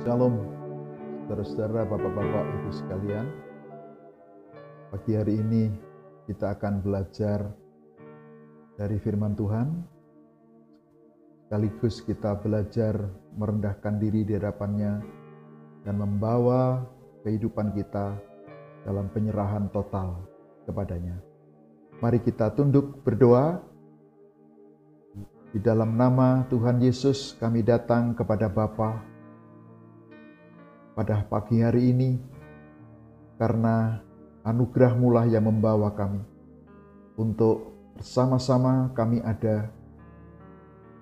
Shalom, saudara-saudara, bapak-bapak, ibu sekalian. Pagi hari ini kita akan belajar dari firman Tuhan. Sekaligus kita belajar merendahkan diri di hadapan-Nya dan membawa kehidupan kita dalam penyerahan total kepada-Nya. Mari kita tunduk berdoa. Di dalam nama Tuhan Yesus kami datang kepada Bapa pada pagi hari ini, karena anugerah-Mu lah yang membawa kami untuk bersama-sama kami ada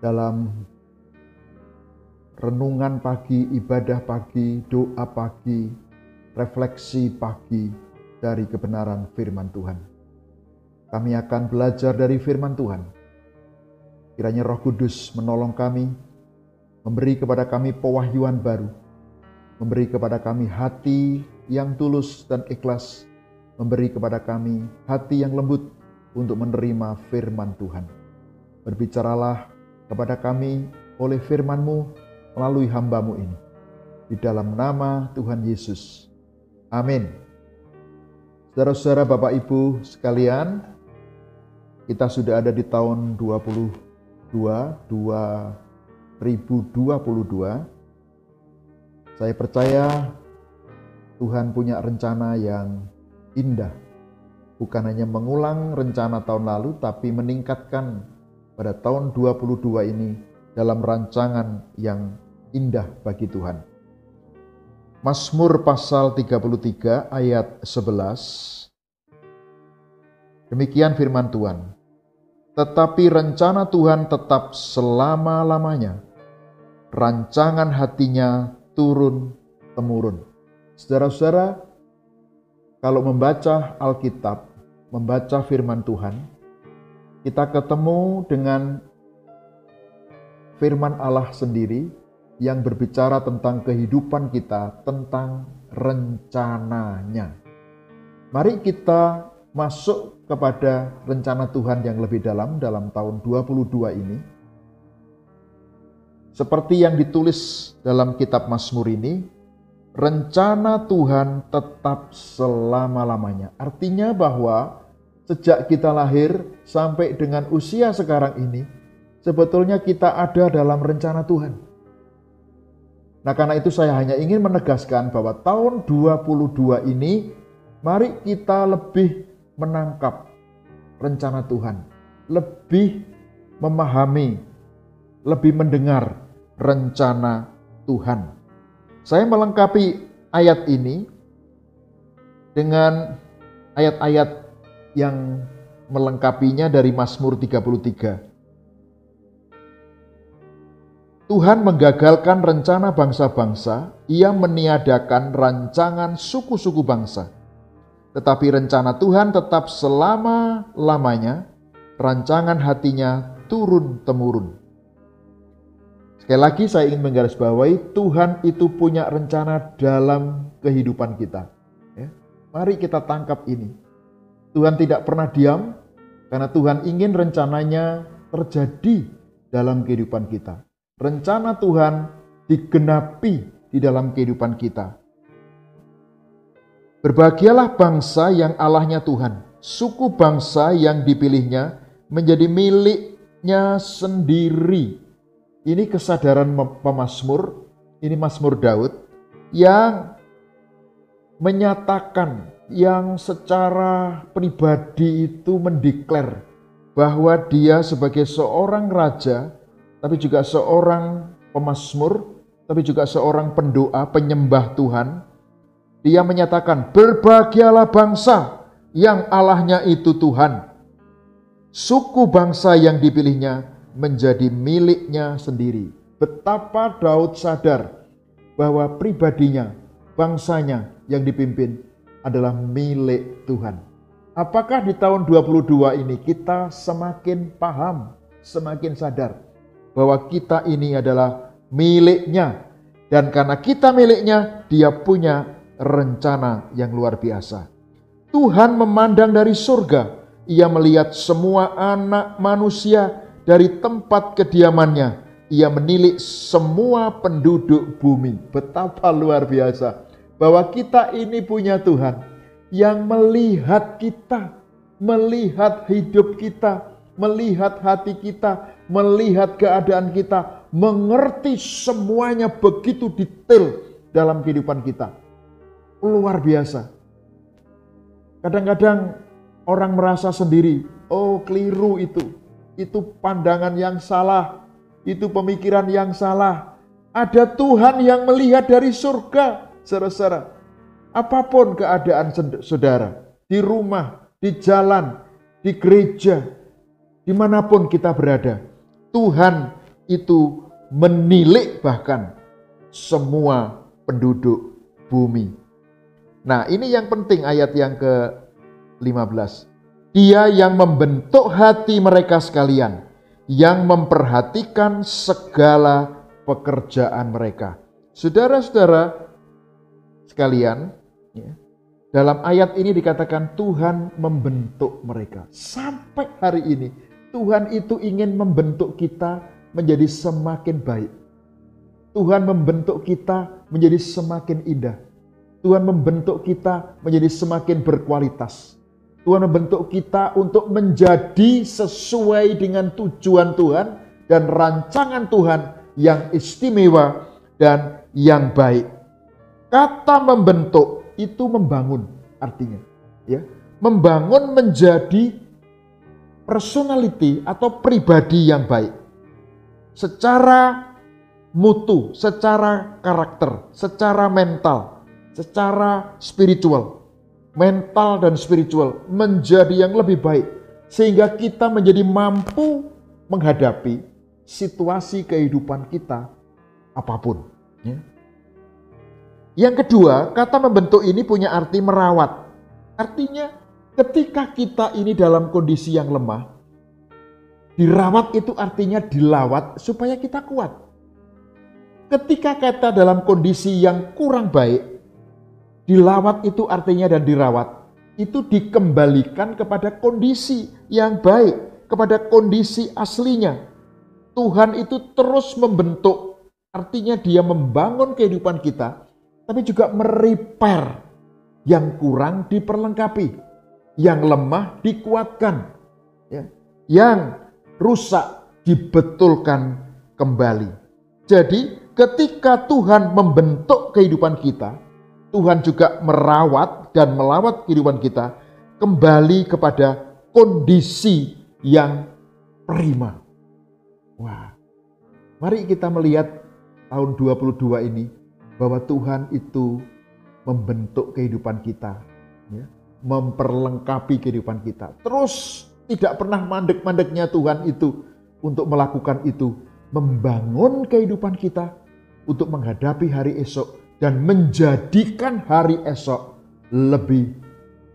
dalam renungan pagi, ibadah pagi, doa pagi, refleksi pagi dari kebenaran firman Tuhan. Kami akan belajar dari firman Tuhan. Kiranya Roh Kudus menolong kami, memberi kepada kami pewahyuan baru, memberi kepada kami hati yang tulus dan ikhlas, memberi kepada kami hati yang lembut untuk menerima firman Tuhan. Berbicaralah kepada kami oleh firman-Mu melalui hamba-Mu ini. Di dalam nama Tuhan Yesus. Amin. Saudara-saudara, Bapak Ibu sekalian, kita sudah ada di tahun 2022. Saya percaya Tuhan punya rencana yang indah. Bukan hanya mengulang rencana tahun lalu, tapi meningkatkan pada tahun 2022 ini dalam rancangan yang indah bagi Tuhan. Mazmur pasal 33 ayat 11. Demikian firman Tuhan. Tetapi rencana Tuhan tetap selama-lamanya. Rancangan hatinya turun-temurun. Saudara-saudara, kalau membaca Alkitab, membaca firman Tuhan, kita ketemu dengan firman Allah sendiri yang berbicara tentang kehidupan kita, tentang rencananya. Mari kita masuk kepada rencana Tuhan yang lebih dalam tahun 2022 ini. Seperti yang ditulis dalam kitab Mazmur ini, rencana Tuhan tetap selama-lamanya. Artinya bahwa sejak kita lahir sampai dengan usia sekarang ini, sebetulnya kita ada dalam rencana Tuhan. Nah, karena itu saya hanya ingin menegaskan bahwa tahun 2022 ini, mari kita lebih menangkap rencana Tuhan, lebih memahami, lebih mendengar rencana Tuhan. Saya melengkapi ayat ini dengan ayat-ayat yang melengkapinya dari Mazmur 33. Tuhan menggagalkan rencana bangsa-bangsa, Ia meniadakan rancangan suku-suku bangsa. Tetapi rencana Tuhan tetap selama-lamanya, rancangan hatinya turun-temurun. Sekali lagi saya ingin menggarisbawahi, Tuhan itu punya rencana dalam kehidupan kita. Ya. Mari kita tangkap ini. Tuhan tidak pernah diam, karena Tuhan ingin rencananya terjadi dalam kehidupan kita. Rencana Tuhan digenapi di dalam kehidupan kita. Berbahagialah bangsa yang Allahnya Tuhan, suku bangsa yang dipilihnya menjadi miliknya sendiri. Ini kesadaran pemazmur, ini Mazmur Daud yang menyatakan, yang secara pribadi itu mendeklar bahwa dia sebagai seorang raja, tapi juga seorang pemazmur, tapi juga seorang pendoa, penyembah Tuhan. Dia menyatakan, berbahagialah bangsa yang Allahnya itu Tuhan. Suku bangsa yang dipilihnya menjadi miliknya sendiri. Betapa Daud sadar bahwa pribadinya, bangsanya yang dipimpin adalah milik Tuhan. Apakah di tahun 2022 ini kita semakin paham, semakin sadar bahwa kita ini adalah miliknya. Dan karena kita miliknya, dia punya rencana yang luar biasa. Tuhan memandang dari surga, Ia melihat semua anak manusia dari tempat kediamannya. Ia menilik semua penduduk bumi. Betapa luar biasa bahwa kita ini punya Tuhan yang melihat kita, melihat hidup kita, melihat hati kita, melihat keadaan kita, mengerti semuanya begitu detail dalam kehidupan kita. Luar biasa. Kadang-kadang orang merasa sendiri, oh keliru itu pandangan yang salah, itu pemikiran yang salah. Ada Tuhan yang melihat dari surga, saudara-saudara. Apapun keadaan saudara, di rumah, di jalan, di gereja, dimanapun kita berada, Tuhan itu menilik bahkan semua penduduk bumi. Nah, ini yang penting ayat yang ke-15. Dia yang membentuk hati mereka sekalian, yang memperhatikan segala pekerjaan mereka. Saudara-saudara sekalian, ya, dalam ayat ini dikatakan Tuhan membentuk mereka. Sampai hari ini, Tuhan itu ingin membentuk kita menjadi semakin baik. Tuhan membentuk kita menjadi semakin indah. Tuhan membentuk kita menjadi semakin berkualitas. Tuhan membentuk kita untuk menjadi sesuai dengan tujuan Tuhan dan rancangan Tuhan yang istimewa dan yang baik. Kata membentuk itu membangun artinya, ya. Membangun menjadi personality atau pribadi yang baik. Secara mutu, secara karakter, secara mental, secara spiritual, mental dan spiritual menjadi yang lebih baik, sehingga kita menjadi mampu menghadapi situasi kehidupan kita apapun. Ya. Yang kedua, kata membentuk ini punya arti merawat. Artinya ketika kita ini dalam kondisi yang lemah, dirawat itu artinya dilawat supaya kita kuat. Ketika kita dalam kondisi yang kurang baik, dilawat itu artinya dan dirawat, itu dikembalikan kepada kondisi yang baik, kepada kondisi aslinya. Tuhan itu terus membentuk, artinya dia membangun kehidupan kita, tapi juga merepair yang kurang diperlengkapi, yang lemah dikuatkan, ya, yang rusak dibetulkan kembali. Jadi ketika Tuhan membentuk kehidupan kita, Tuhan juga merawat dan melawat kehidupan kita kembali kepada kondisi yang prima. Wah, mari kita melihat tahun 22 ini bahwa Tuhan itu membentuk kehidupan kita, ya, memperlengkapi kehidupan kita. Terus tidak pernah mandek-mandeknya Tuhan itu untuk melakukan itu, membangun kehidupan kita untuk menghadapi hari esok dan menjadikan hari esok lebih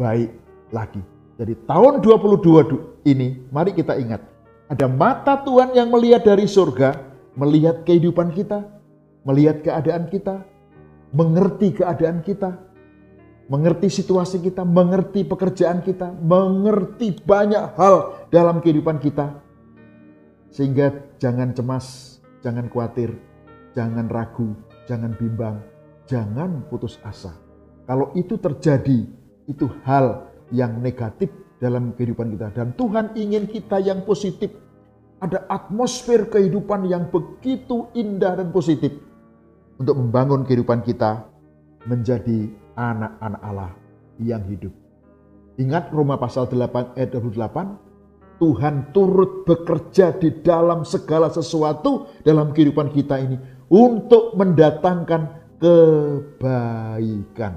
baik lagi. Jadi tahun 22 ini mari kita ingat, ada mata Tuhan yang melihat dari surga, melihat kehidupan kita, melihat keadaan kita, mengerti keadaan kita, mengerti situasi kita, mengerti pekerjaan kita, mengerti banyak hal dalam kehidupan kita. Sehingga jangan cemas, jangan khawatir, jangan ragu, jangan bimbang, jangan putus asa. Kalau itu terjadi, itu hal yang negatif dalam kehidupan kita. Dan Tuhan ingin kita yang positif. Ada atmosfer kehidupan yang begitu indah dan positif untuk membangun kehidupan kita menjadi anak-anak Allah yang hidup. Ingat Roma pasal 8 ayat 28, Tuhan turut bekerja di dalam segala sesuatu dalam kehidupan kita ini untuk mendatangkan kebaikan.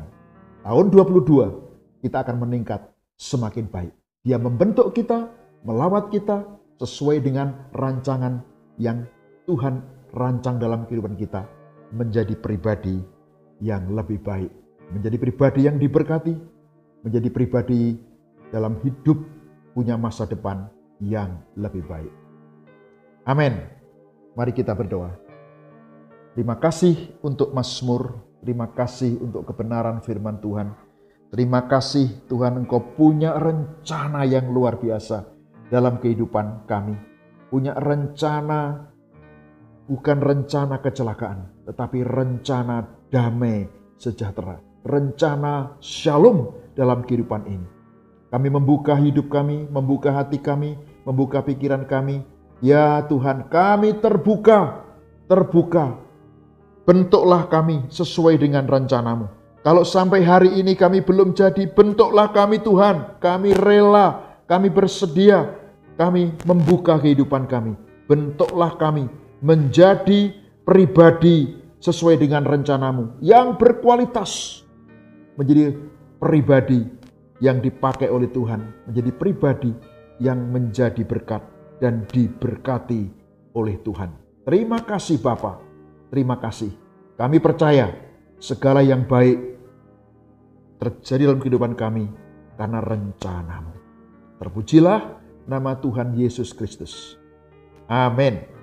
Tahun 22 kita akan meningkat semakin baik. Dia membentuk kita, melawat kita sesuai dengan rancangan yang Tuhan rancang dalam kehidupan kita, menjadi pribadi yang lebih baik, menjadi pribadi yang diberkati, menjadi pribadi dalam hidup punya masa depan yang lebih baik. Amin. Mari kita berdoa. Terima kasih untuk Mazmur, terima kasih untuk kebenaran firman Tuhan. Terima kasih Tuhan, Engkau punya rencana yang luar biasa dalam kehidupan kami. Punya rencana bukan rencana kecelakaan, tetapi rencana damai sejahtera, rencana shalom dalam kehidupan ini. Kami membuka hidup kami, membuka hati kami, membuka pikiran kami. Ya Tuhan, kami terbuka. Bentuklah kami sesuai dengan rencanamu. Kalau sampai hari ini kami belum jadi, bentuklah kami Tuhan. Kami rela, kami bersedia, kami membuka kehidupan kami. Bentuklah kami menjadi pribadi sesuai dengan rencanamu yang berkualitas. Menjadi pribadi yang dipakai oleh Tuhan. Menjadi pribadi yang menjadi berkat dan diberkati oleh Tuhan. Terima kasih Bapa. Terima kasih. Kami percaya segala yang baik terjadi dalam kehidupan kami karena rencanamu. Terpujilah nama Tuhan Yesus Kristus. Amin.